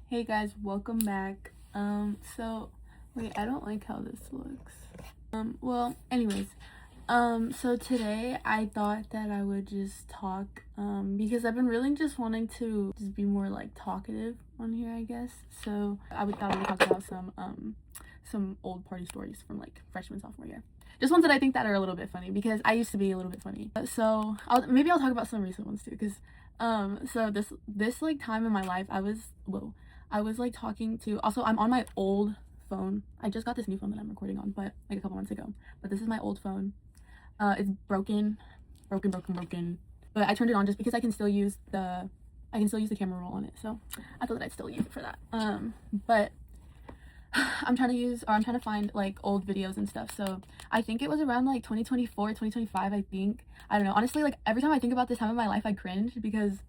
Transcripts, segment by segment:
Hey guys, welcome back. Wait, I don't like how this looks. So today I thought that I would just talk, because I've been really just wanting to just be more like talkative on here, I guess. So thought I would talk about some old party stories from like freshman, sophomore year. Just ones that I think that are a little bit funny because I used to be a little bit funny. Maybe I'll talk about some recent ones too, because this like time in my life I was like talking to, also I'm on my old phone. I just got this new phone that I'm recording on, but like a couple months ago. But this is my old phone. It's broken. But I turned it on just because I can still use the camera roll on it. So I thought that I'd still use it for that. But I'm trying to find like old videos and stuff. So I think it was around like 2024, 2025, I think. I don't know. Honestly, like every time I think about this time in my life, I cringe because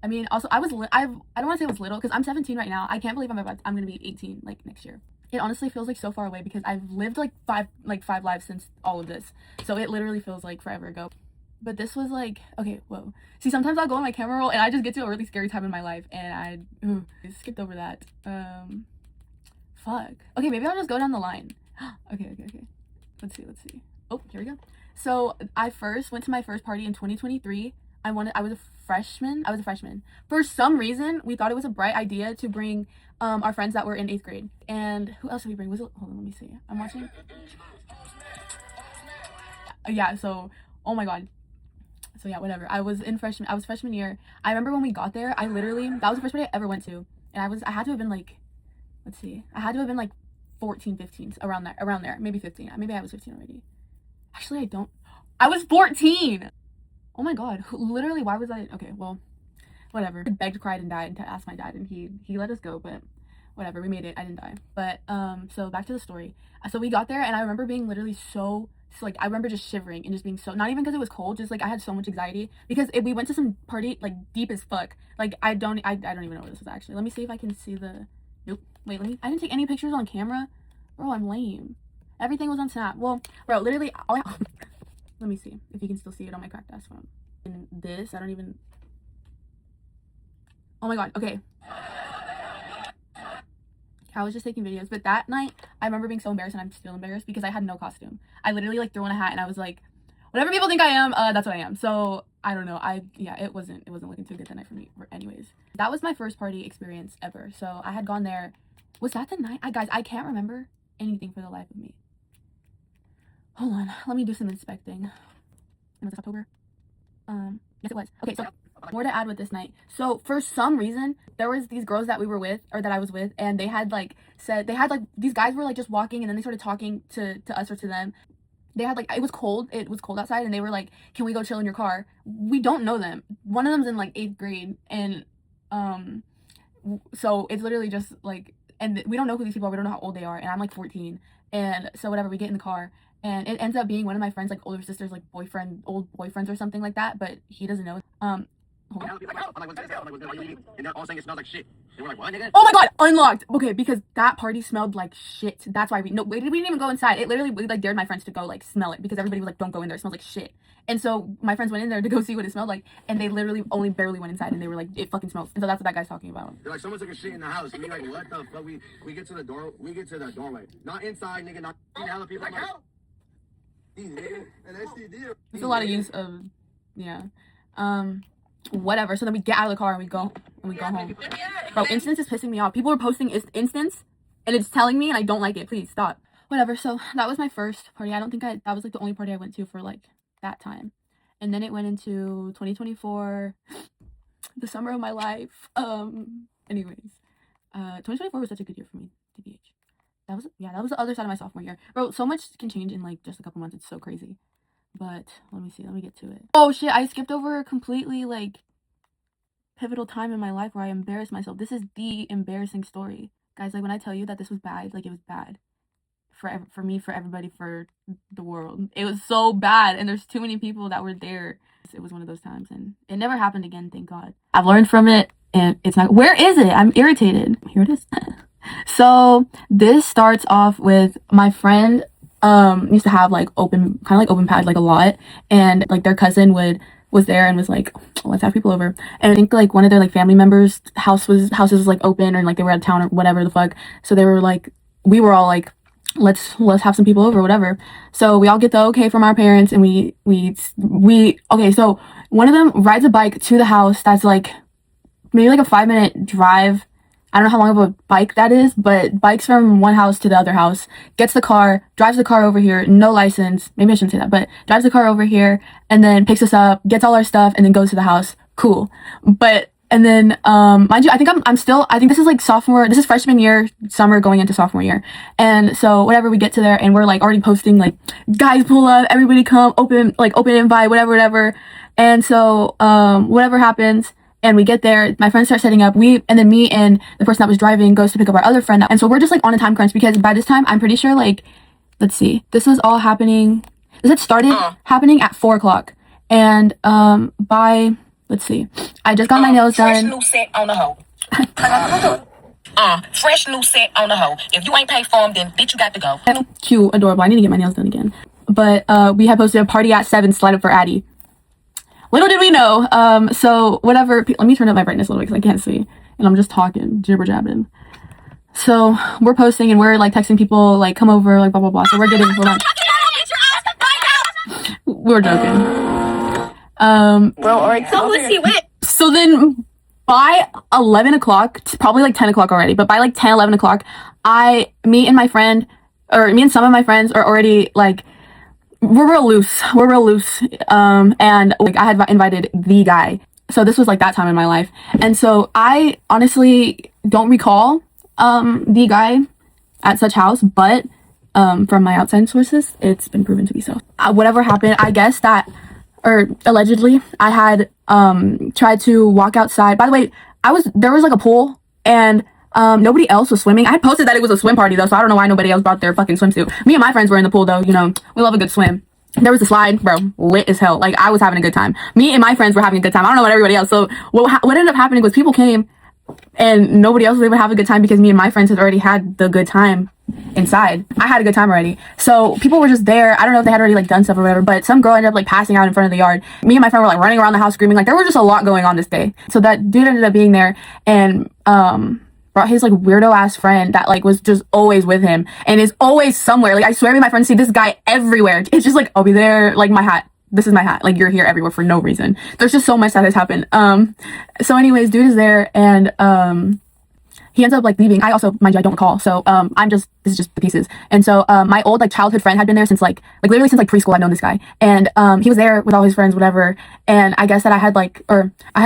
I mean, also I don't want to say I was little because I'm 17 right now. I can't believe I'm going to be 18 like next year. It honestly feels like so far away because I've lived like five lives since all of this. So it literally feels like forever ago. But this was like, okay, whoa. See, sometimes I'll go on my camera roll and I just get to a really scary time in my life and I skipped over that. Fuck. Okay, maybe I'll just go down the line. Okay. Let's see. Oh, here we go. So I first went to my first party in 2023. I was a freshman. For some reason, we thought it was a bright idea to bring our friends that were in 8th grade. And who else did we bring? Hold on, let me see. I'm watching. Yeah, so, oh my god. So yeah, whatever. I was freshman year. I remember when we got there, that was the first party I ever went to. And I had to have been like, let's see. I had to have been like 14, 15, around there. Maybe 15. Maybe I was 15 already. Actually, I was 14! Oh my god, literally, why was I? Okay, well, whatever. I begged, cried, and died to ask my dad, and he let us go, but whatever, we made it. I didn't die. But so back to the story. So we got there, and I remember being literally so like, I remember just shivering and just being so, not even because it was cold, just like I had so much anxiety because we went to some party like deep as fuck. Like I don't even know where this was actually. Let me see if I can see the. Nope. Wait, I didn't take any pictures on camera. Bro, I'm lame. Everything was on Snap. Well, bro, literally let me see if you can still see it on my cracked ass phone. And this, I don't even. Oh my god, okay. I was just taking videos, but that night, I remember being so embarrassed, and I'm still embarrassed because I had no costume. I literally like threw on a hat, and I was like, whatever people think I am, that's what I am. So, I don't know, it wasn't looking too good that night for me, anyways. That was my first party experience ever, so I had gone there. Was that the night? Guys, I can't remember anything for the life of me. Hold on, let me do some inspecting. Was it October? Yes, it was. Okay, so more to add with this night. So for some reason, there was these girls that we were with, or that I was with, and they had like these guys were like just walking, and then they started talking to us or to them. They had like, it was cold outside, and they were like, can we go chill in your car? We don't know them. One of them's in like 8th grade, and so it's literally just like, and we don't know who these people are, we don't know how old they are, and I'm like 14, and so whatever, we get in the car, and it ends up being one of my friends' like older sister's like old boyfriends or something like that, but he doesn't know. Oh my god, unlocked. Okay, because that party smelled like shit. That's why we didn't even go inside. It literally, we like dared my friends to go like smell it because everybody was like, don't go in there, it smells like shit. And so my friends went in there to go see what it smelled like, and they literally only barely went inside, and they were like, it fucking smells. And so that's what that guy's talking about. They're like, someone took a shit in the house, and we're like, what the fuck? We get to the doorway, not inside, nigga, not hella people. Like, There's a lot of use of, yeah. Whatever. So then we get out of the car and we go home. Bro, Instance is pissing me off. People are posting Instance, and it's telling me, and I don't like it. Please stop. Whatever. So that was my first party. I don't think that was like the only party I went to for like that time. And then it went into 2024, the summer of my life. Anyways, 2024 was such a good year for me, TBH. That was the other side of my sophomore year. Bro, so much can change in like just a couple months. It's so crazy. But let me get to it. Oh shit, I skipped over a completely like pivotal time in my life where I embarrassed myself. This is the embarrassing story. Guys, like when I tell you that this was bad, like it was bad. For me, for everybody, for the world. It was so bad, and there's too many people that were there. It was one of those times, and it never happened again, thank God. I've learned from it, and it's not. Where is it? I'm irritated. Here it is. So this starts off with my friend used to have like open pad like a lot, and like their cousin would was there and was like, let's have people over. And I think like one of their like family members' houses was like open, or like they were out of town or whatever the fuck. So they were like, we were all like, let's have some people over, whatever. So we all get the okay from our parents, and we okay. So one of them rides a bike to the house that's like maybe like a 5-minute drive. I don't know how long of a bike that is, but bikes from one house to the other house, gets the car, drives the car over here, no license, maybe I shouldn't say that, but drives the car over here, and then picks us up, gets all our stuff, and then goes to the house. Cool. But, and then, mind you, I think I think this is like this is freshman year, summer going into sophomore year. And so whatever, we get to there and we're like already posting like, guys pull up, everybody come, open invite, whatever. And so, whatever happens, and we get there, my friends start setting up, and then me and the person that was driving goes to pick up our other friend. And so we're just like on a time crunch, because by this time, I'm pretty sure like, let's see, this had started happening at 4:00. And, let's see, I just got my nails done. Fresh new set on the hoe. Fresh new set on the hoe. If you ain't paid for them, then bitch, you got to go. Cute, adorable. I need to get my nails done again. But, we had posted a party at 7, slide up for Addie. Little did we know. So whatever, let me turn up my brightness a little bit because I can't see. And I'm just talking, jibber jabbing. So we're posting and we're like texting people like, come over, like blah, blah, blah. So we're getting, hold on. We're joking. Bro, alright, come let's see what. So then by 11 o'clock, it's probably like 10 o'clock already, but by like 10, 11 o'clock, me and some of my friends are already like, we're real loose. And like I had invited the guy. So this was like that time in my life. And so I honestly don't recall the guy at such house, but from my outside sources, it's been proven to be so. Whatever happened, I guess that, or allegedly, I had tried to walk outside. By the way, there was like a pool, and nobody else was swimming. I had posted that it was a swim party though, so I don't know why nobody else brought their fucking swimsuit. Me and my friends were in the pool though, you know, we love a good swim. There was a slide, bro, lit as hell. Like, I was having a good time. Me and my friends were having a good time. I don't know about everybody else. So what ended up happening was people came and nobody else was able to have a good time because me and my friends had already had the good time inside. I had a good time already. So people were just there. I don't know if they had already like done stuff or whatever, but some girl ended up like passing out in front of the yard. Me and my friend were like running around the house screaming. Like, there was just a lot going on this day. So that dude ended up being there and brought his like weirdo ass friend that like was just always with him and is always somewhere. Like, I swear to my friends see this guy everywhere. It's just like, I'll be there, like my hat. This is my hat. Like, you're here everywhere for no reason. There's just so much that has happened. So anyways, dude is there and he ends up like leaving. I also, mind you, I don't recall. So this is just the pieces. And so my old like childhood friend had been there since like literally since like preschool. I've known this guy. And he was there with all his friends, whatever. And I guess that I had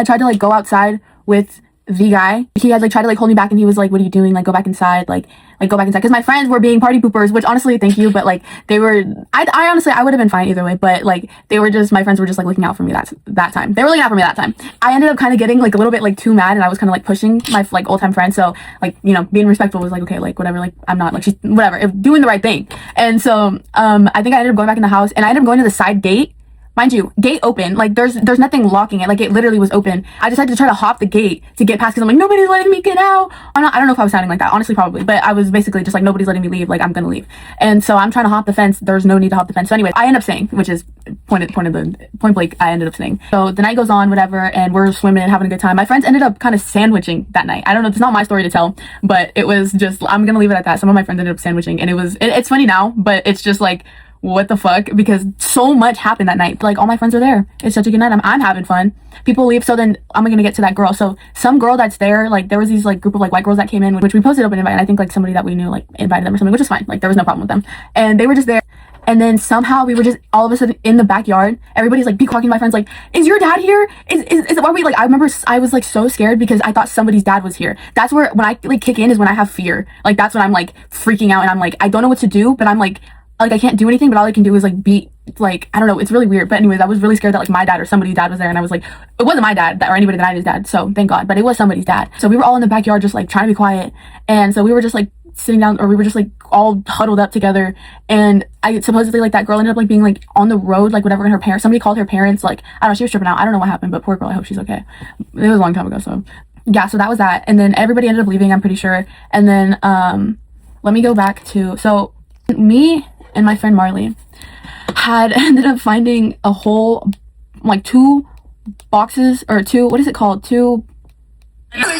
tried to like go outside with the guy. He had like tried to like hold me back and he was like, what are you doing? Like, go back inside. Like go back inside. Because my friends were being party poopers, which honestly, thank you. But like they were, I honestly, I would have been fine either way. But like my friends were just like looking out for me that time. They were looking out for me that time. I ended up kind of getting like a little bit like too mad and I was kind of like pushing my like old time friend. So like, you know, being respectful was like, okay, like whatever, like I'm not like, she's whatever, doing the right thing. And so I think I ended up going back in the house and I ended up going to the side gate. Mind you, gate open, like there's nothing locking it, like it literally was open. I decided to try to hop the gate to get past because I'm like, nobody's letting me get out. I don't know if I was sounding like that, honestly, probably, but I was basically just like, nobody's letting me leave, like I'm gonna leave. And so I'm trying to hop the fence, there's no need to hop the fence. So anyway, I end up staying, which is point blank, I ended up staying. So the night goes on, whatever, and we're swimming and having a good time. My friends ended up kind of sandwiching that night. I don't know, it's not my story to tell, but it was just, I'm gonna leave it at that. Some of my friends ended up sandwiching and it's funny now, but it's just like, what the fuck, because so much happened that night. Like, all my friends are there. It's such a good night. I'm having fun. People leave. So then I'm gonna get to that girl. So some girl that's there, like there was these like group of like white girls that came in, which we posted open invite, and I think like somebody that we knew like invited them or something, which is fine. Like there was no problem with them, and they were just there. And then somehow we were just all of a sudden in the backyard. Everybody's like peacocking. My friends like, is your dad here? Is why we like? I remember I was like so scared because I thought somebody's dad was here. That's where when I like kick in is when I have fear. Like that's when I'm like freaking out and I'm like, I don't know what to do, but I'm like I can't do anything, but all I can do is like be like, I don't know, it's really weird. But anyways, I was really scared that like my dad or somebody's dad was there, and I was like, it wasn't my dad or anybody that I knew his dad, so thank God, but it was somebody's dad. So we were all in the backyard just like trying to be quiet, and so we were just like sitting down, or we were just like all huddled up together, and I supposedly like that girl ended up like being like on the road, like whatever, and her parents, somebody called her parents, like I don't know, she was tripping out, I don't know what happened, but poor girl, I hope she's okay. It was a long time ago, so yeah, so that was that. And then everybody ended up leaving, I'm pretty sure. And then let me go back to, so me and my friend Marley had ended up finding a whole, like 2 boxes, or two, what is it called? Two. Look at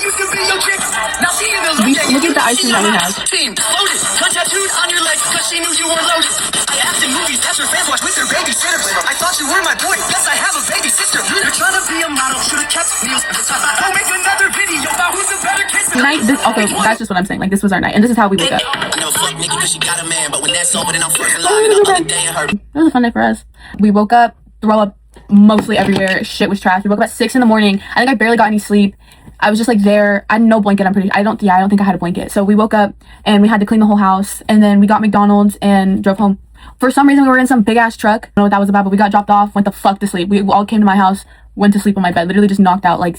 the ice cream that we have. Tattooed on your legs because she knew you were loaded. I act in movies, that's her fans watch with their babysitters. I thought you were my boy, yes I have a baby sister. You're trying to be a model, should've kept meals. I'll make another video about who's a better kid. Okay, that's just what I'm saying. Like, this was our night, and this is how we woke up. I never fuck nigga because she got a man, but when that's over, then I'm fucking live. It was a fun night for us. We woke up, throw up mostly everywhere. Shit was trash. We woke up at 6 in the morning. I think I barely got any sleep. I was just like there. I had no blanket. I don't think I had a blanket. So we woke up and we had to clean the whole house, and then we got McDonald's and drove home. For some reason we were in some big ass truck. I don't know what that was about, but we got dropped off, went the fuck to sleep. We all came to my house, went to sleep on my bed, literally just knocked out like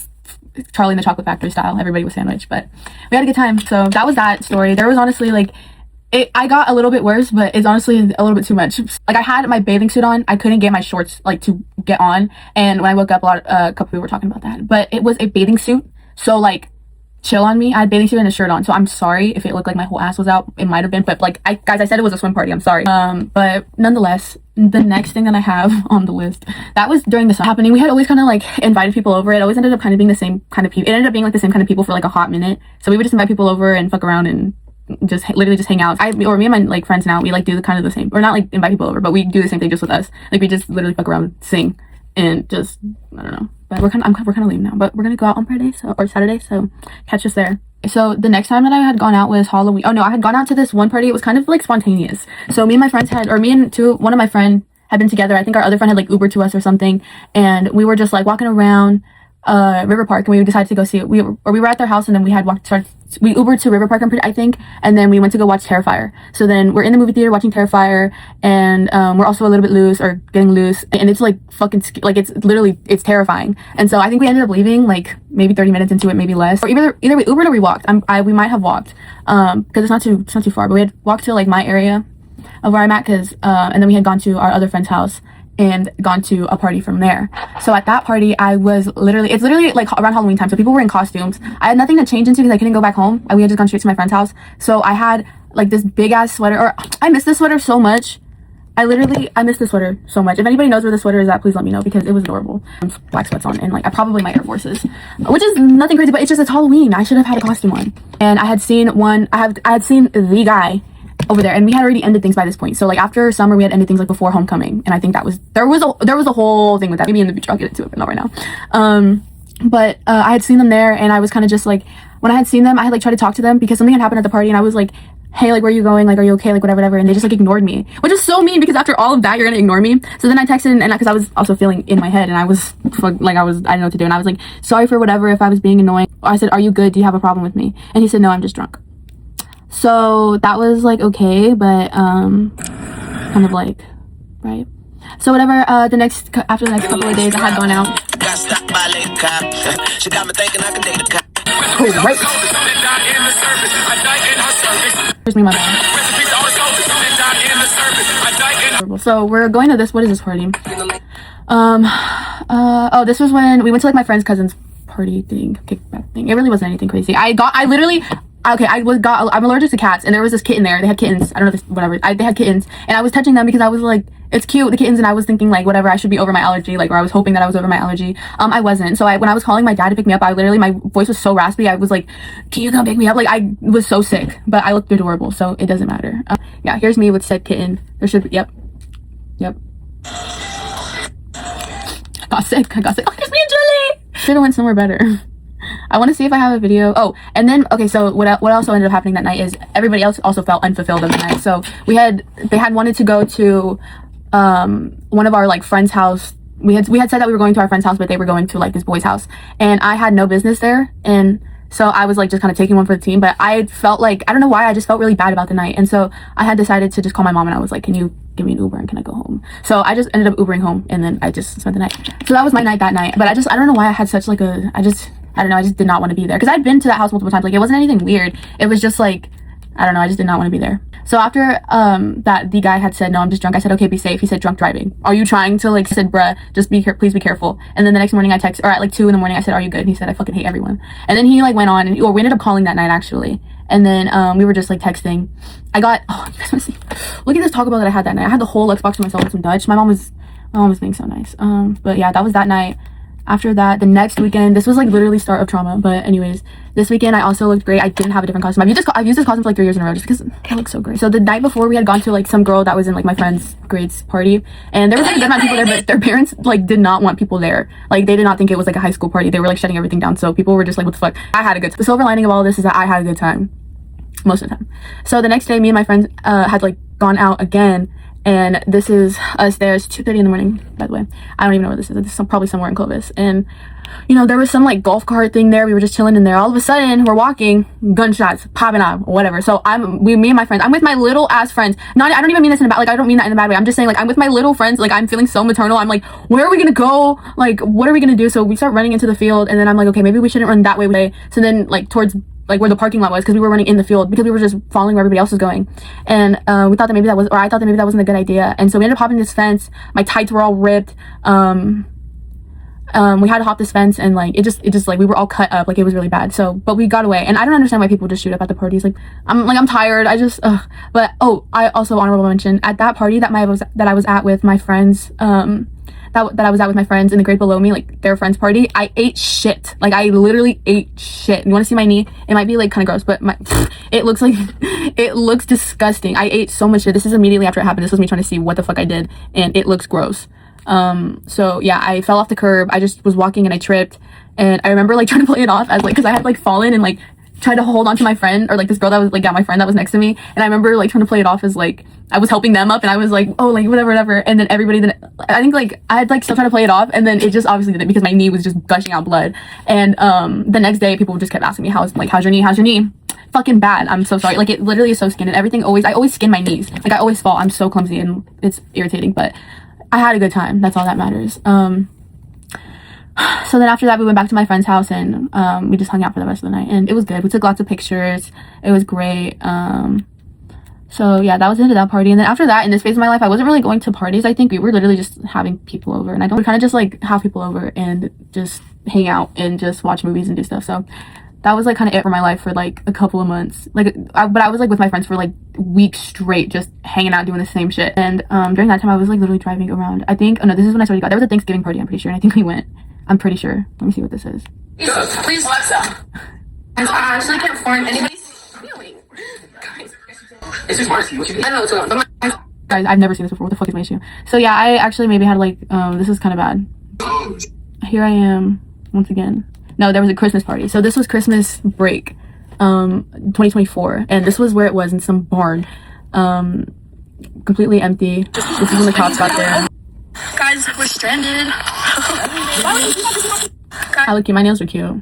Charlie in the Chocolate Factory style. Everybody was sandwiched, but we had a good time. So that was that story. There was honestly like, I got a little bit worse, but it's honestly a little bit too much. Like, I had my bathing suit on. I couldn't get my shorts like to get on, and when I woke up, a couple people were talking about that. But it was a bathing suit, so like, chill on me. I had a bathing suit and a shirt on, so I'm sorry if it looked like my whole ass was out. It might have been, but like, guys, I said it was a swim party. I'm sorry. But nonetheless, the next thing that I have on the list, that was during this happening. We had always kind of like invited people over. It always ended up kind of being the same kind of people. It ended up being like the same kind of people for like a hot minute. So we would just invite people over and fuck around and just literally just hang out. Me and my like friends now, we like do the kind of the same, or not like invite people over, but we do the same thing just with us. Like, we just literally fuck around, sing, and just, I don't know. But we're kind of leaving now, but we're gonna go out on Friday or Saturday, so catch us there. So the next time that I had gone out was Halloween. Oh no, I had gone out to this one party. It was kind of like spontaneous. So me and my friends one of my friends had been together. I think our other friend had like Ubered to us or something, and we were just like walking around River Park, and we decided to go see it. We were at their house, and then we Ubered to River Park, I think, and then we went to go watch Terrifier. So then we're in the movie theater watching Terrifier, and we're also a little bit loose, or getting loose, and it's like fucking like, it's terrifying. And so I think we ended up leaving like maybe 30 minutes into it, maybe less, or either we Ubered or we walked. We might have walked because it's not too far, but we had walked to like my area of where I'm at, because and then we had gone to our other friend's house and gone to a party from there. So at that party, it's literally like around Halloween time, so people were in costumes. I had nothing to change into because I couldn't go back home. We had just gone straight to my friend's house, so I had like this big ass sweater, or I miss this sweater so much. I miss this sweater so much. If anybody knows where the sweater is at, please let me know, because it was adorable. Black sweats on, and like probably my Air Forces, which is nothing crazy, but it's Halloween. I should have had a costume on. And I had seen the guy over there, and we had already ended things by this point. So like after summer, we had ended things like before homecoming, and I think there was a whole thing with that. Maybe in the future I'll get into it, but not right now. But I had seen them there, and I was kind of just like, when I had seen them, I had like tried to talk to them because something had happened at the party, and I was like, hey, like, where are you going? Like, are you okay? Like, whatever. And they just like ignored me, which is so mean, because after all of that, you're gonna ignore me. So then I texted, and because I was also feeling in my head, and I didn't know what to do, and I was like, sorry for whatever if I was being annoying. I said, are you good? Do you have a problem with me? And he said, no, I'm just drunk. So that was like okay, but kind of like, right. So whatever. After the next couple of days, I had gone out. Oh, right. Here's me, my bad. So we're going to this. What is this party? This was when we went to like my friend's cousin's party thing, kickback thing. It really wasn't anything crazy. I'm allergic to cats, and there was this kitten there. They had kittens. I don't know if whatever. They had kittens, and I was touching them because I was like, it's cute, the kittens, and I was thinking like, whatever, I should be over my allergy, like, or I was hoping that I was over my allergy. I wasn't. So when I was calling my dad to pick me up, my voice was so raspy. I was like, can you come pick me up? Like, I was so sick, but I looked adorable, so it doesn't matter. Yeah, here's me with said kitten. There should be, yep. I got sick. Oh, here's me and Julie. Should have went somewhere better. I want to see if I have a video. Oh, and then, okay, so what also ended up happening that night is everybody else also felt unfulfilled of the night. So they had wanted to go to one of our like friends' house. We had said that we were going to our friend's house, but they were going to like this boy's house, and I had no business there, and so I was like just kind of taking one for the team. But I felt like, I don't know why, I just felt really bad about the night, and so I had decided to just call my mom, and I was like, can you give me an Uber and can I go home? So I just ended up Ubering home, and then I just spent the night. So that was my night that night. But I don't know why I had such like I just did not want to be there, because I'd been to that house multiple times. Like, it wasn't anything weird. It was just like, I don't know, I just did not want to be there. So after that the guy had said, no, I'm just drunk, I said, okay, be safe. He said, drunk driving. Are you trying to, like, I said, bruh, just please be careful. And then the next morning I texted, or at like 2 in the morning, I said, are you good? And he said, I fucking hate everyone. And then he like went on, and we ended up calling that night actually. And then we were just like texting. You guys wanna see? Look at this Taco Bell that I had that night. I had the whole Xbox to myself with some Dutch. My mom was being so nice. But yeah, that was that night. After that, the next weekend, this was like literally start of trauma, but anyways, this weekend I also looked great. I didn't have a different costume. I've used this costume for like 3 years in a row just because it looks so great. So the night before, we had gone to like some girl that was in like my friend's grades party, and there was like a good amount of people there, but their parents like did not want people there. Like they did not think it was like a high school party. They were like shutting everything down, so people were just like, what the fuck. I had a good time. The silver lining of all of this is that I had a good time most of the time. So the next day, me and my friends had like gone out again, and this is us there. It's 2:30 in the morning, by the way. I don't even know where this is. It's probably somewhere in Clovis. And you know, there was some like golf cart thing there. We were just chilling in there. All of a sudden, we're walking, gunshots popping up, whatever. So me and my friends, I'm with my little ass friends. I don't even mean this in a bad, like I don't mean that in a bad way. I'm just saying like I'm with my little friends. Like I'm feeling so maternal. I'm like, where are we gonna go? Like, what are we gonna do? So we start running into the field, and then I'm like, okay, maybe we shouldn't run that way. So then like towards like where the parking lot was, because we were running in the field because we were just following where everybody else was going, and we thought that maybe that was, or I thought that maybe that wasn't a good idea, and so we ended up hopping this fence. My tights were all ripped. We had to hop this fence, and like it just like we were all cut up, like it was really bad. So but we got away, and I don't understand why people just shoot up at the parties. Like I'm tired. I just but oh, I also honorable mention at that party that I was at with my friends, that I was at with my friends in the grade below me, like their friends party, I ate shit. Like I literally ate shit. You want to see my knee? It might be like kind of gross, but it looks like it looks disgusting. I ate so much shit. This is immediately after it happened. This was me trying to see what the fuck I did, and it looks gross. So yeah, I fell off the curb. I just was walking and I tripped, and I remember like trying to play it off as like, because I had like fallen and like tried to hold on to my friend, or like this girl that was like, yeah, my friend that was next to me, and I remember like trying to play it off as like I was helping them up, and I was like, oh, like whatever, and then everybody, then I think like I had like still trying to play it off, and then it just obviously didn't, because my knee was just gushing out blood. And the next day people just kept asking me, how's your knee? Fucking bad. I'm so sorry. Like it literally is so skinned, and everything I always skin my knees. Like I always fall. I'm so clumsy and it's irritating, but I had a good time. That's all that matters. So then after that, we went back to my friend's house, and we just hung out for the rest of the night, and it was good. We took lots of pictures. It was great. So yeah, that was the end of that party. And then after that, in this phase of my life, I wasn't really going to parties. I think we were literally just having people over, and we kind of just like have people over and just hang out and just watch movies and do stuff. So that was like kind of it for my life for like a couple of months. But I was like with my friends for like weeks straight, just hanging out doing the same shit. And during that time, I was like literally driving around. I think, oh no, this is when I started. There was a Thanksgiving party, I'm pretty sure, and I think we went. I'm pretty sure. Let me see what this is. Please, Alexa. I actually can't form anybody's feeling. It's just Marcy. What you mean? I don't know what's going on, but Guys, I've never seen this before. What the fuck is my issue? So yeah, I actually maybe had like, this is kind of bad. Here I am once again. No, there was a Christmas party. So this was Christmas break, 2024, and this was where it was, in some barn, completely empty. This is when the cops got there. guys, we're stranded. I look cute. My nails are cute.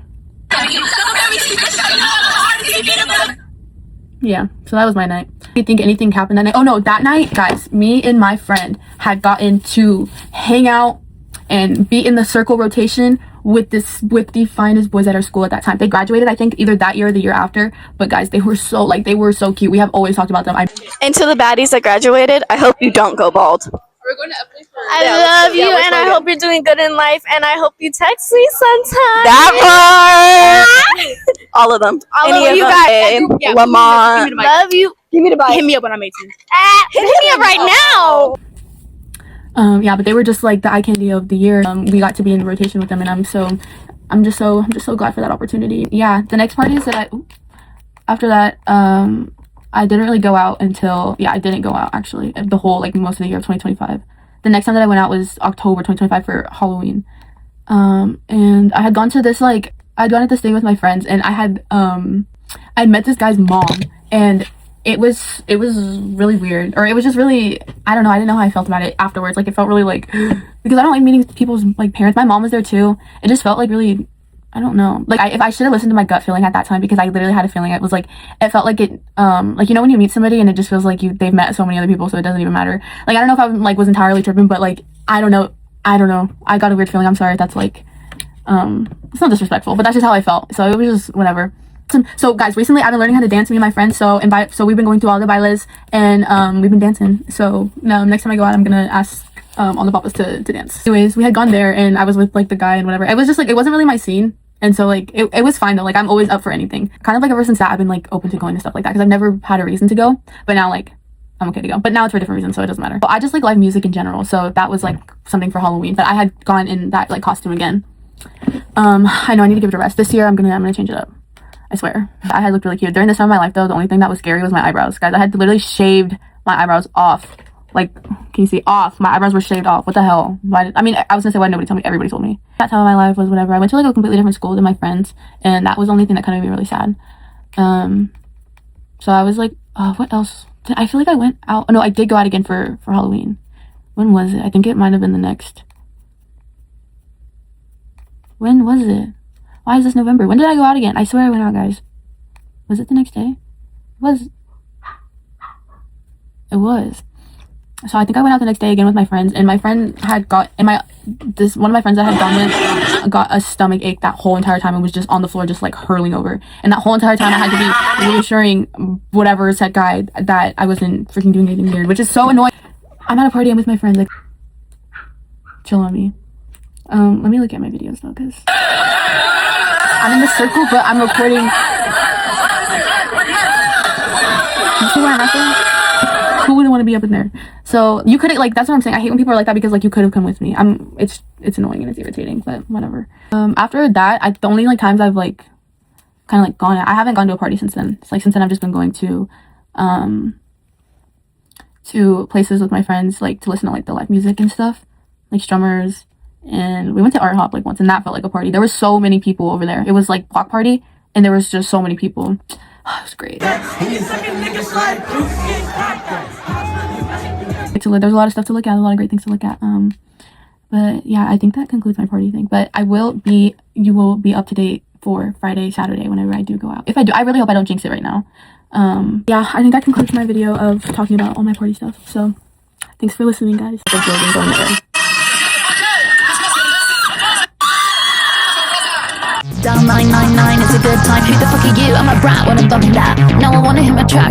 Yeah, so that was my night. Do you think anything happened that night? Oh no, that night, guys, me and my friend had gotten to hang out and be in the circle rotation with the finest boys at our school at that time. They graduated, I think, either that year or the year after. But guys, they were so cute. We have always talked about them. And to the baddies that graduated, I hope you don't go bald. We're going to Eppley for I love you, and I hope you're doing good in life, and I hope you text me sometime. That part! All of them. All of you guys. Yeah, Lamont. Love you. Give me the bike. Hit me up when I'm 18. Hit me up right now. Yeah, but they were just like the eye candy of the year. We got to be in rotation with them, and I'm just so glad for that opportunity. Yeah, the next parties that after that, I didn't really go out until, I didn't go out actually the whole, like, most of the year of 2025. The next time that I went out was October 2025 for Halloween. And I had gone to this, like, I'd gone to this thing with my friends, and I'd met this guy's mom, and it was really weird, or it was just really, I don't know, I didn't know how I felt about it afterwards. Like, it felt really like, because I don't like meeting people's, like, parents. My mom was there too. It just felt like really, I don't know, like, if I should have listened to my gut feeling at that time, because I literally had a feeling. It was like, it felt like it, like, you know, when you meet somebody and it just feels like they've met so many other people, so it doesn't even matter. Like, I don't know if I like was entirely tripping, but like, I don't know, I got a weird feeling. I'm sorry if that's like, it's not disrespectful, but that's just how I felt. So it was just whatever. So guys, recently I've been learning how to dance, me and my friends. So we've been going through all the bailes, and we've been dancing. So now next time I go out, I'm gonna ask all the papas to dance. Anyways, we had gone there, and I was with like the guy and whatever. It was just like, it wasn't really my scene, and so like it was fine though. Like, I'm always up for anything. Kind of like ever since that, I've been like open to going to stuff like that, because I've never had a reason to go, but now like I'm okay to go. But now it's for a different reason, so it doesn't matter. But I just like live music in general, so that was like something for Halloween. But I had gone in that like costume again. I know I need to give it a rest. This year I'm gonna change it up. I swear. I had looked really cute. During this time of my life though, the only thing that was scary was my eyebrows. Guys, I had literally shaved my eyebrows off. Like, can you see? Off. My eyebrows were shaved off. What the hell? I mean, I was gonna say, why did nobody tell me? Everybody told me. That time of my life was whatever. I went to like a completely different school than my friends, and that was the only thing that kind of made me really sad. So I was like, what else? I feel like I went out. No, I did go out again for Halloween. When was it? I think it might have been the next. When was it? Why is this November? When did I go out again? I swear I went out, guys. Was it the next day? It was. So I think I went out the next day again with my friends, and my friend had got, one of my friends that I had gone with got a stomach ache that whole entire time and was just on the floor just like hurling over. And that whole entire time I had to be reassuring whatever said guy that I wasn't freaking doing anything weird, which is so annoying. I'm at a party, I'm with my friends, like, chill on me. Let me look at my videos though, because I'm in the circle, but I'm recording. You see where I'm at there? Who wouldn't want to be up in there? So you could, like, that's what I'm saying. I hate when people are like that, because like you could have come with me. It's annoying and it's irritating, but whatever. After that, the only like times I've like kind of like gone, I haven't gone to a party since then. It's like since then I've just been going to places with my friends, like to listen to like the live music and stuff, like Strummers. And we went to Art Hop like once, and that felt like a party. There were so many people over there. It was like block party, and there was just so many people. Oh, it was great. There's a lot of stuff to look at, a lot of great things to look at. But yeah, I think that concludes my party thing. But you will be up to date for Friday, Saturday, whenever I do go out. If I do, I really hope I don't jinx it right now. Yeah, I think that concludes my video of talking about all my party stuff. So thanks for listening, guys. Down 999 is a good time. Who the fuck are you? I'm a brat when I'm bumping that. Now I wanna hit my track.